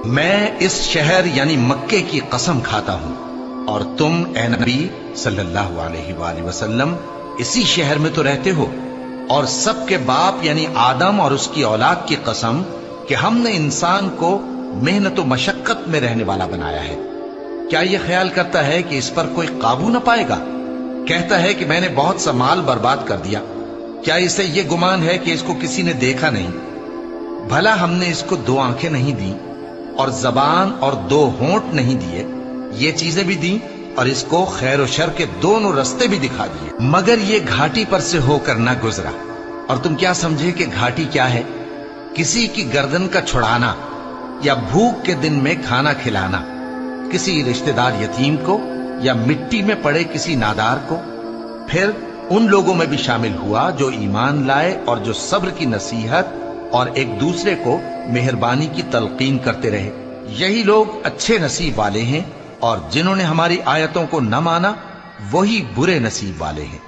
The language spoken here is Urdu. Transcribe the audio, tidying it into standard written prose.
میں اس شہر یعنی مکے کی قسم کھاتا ہوں اور تم اے نبی صلی اللہ علیہ وآلہ وسلم اسی شہر میں تو رہتے ہو، اور سب کے باپ یعنی آدم اور اس کی اولاد کی قسم کہ ہم نے انسان کو محنت و مشقت میں رہنے والا بنایا ہے، کیا یہ خیال کرتا ہے کہ اس پر کوئی قابو نہ پائے گا؟ کہتا ہے کہ میں نے بہت سا مال برباد کر دیا، کیا اسے یہ گمان ہے کہ اس کو کسی نے دیکھا نہیں؟ بھلا ہم نے اس کو 2 آنکھیں نہیں دی اور زبان اور 2 ہونٹ نہیں دیے؟ یہ چیزیں بھی دیں اور اس کو خیر و شر کے دونوں رستے بھی دکھا دیے، مگر یہ گھاٹی پر سے ہو کر نہ گزرا۔ اور تم کیا سمجھے کہ گھاٹی کیا ہے؟ کسی کی گردن کا چھڑانا یا بھوک کے دن میں کھانا کھلانا، کسی رشتہ دار یتیم کو یا مٹی میں پڑے کسی نادار کو۔ پھر ان لوگوں میں بھی شامل ہوا جو ایمان لائے اور جو صبر کی نصیحت اور ایک دوسرے کو مہربانی کی تلقین کرتے رہے، یہی لوگ اچھے نصیب والے ہیں، اور جنہوں نے ہماری آیتوں کو نہ مانا وہی برے نصیب والے ہیں۔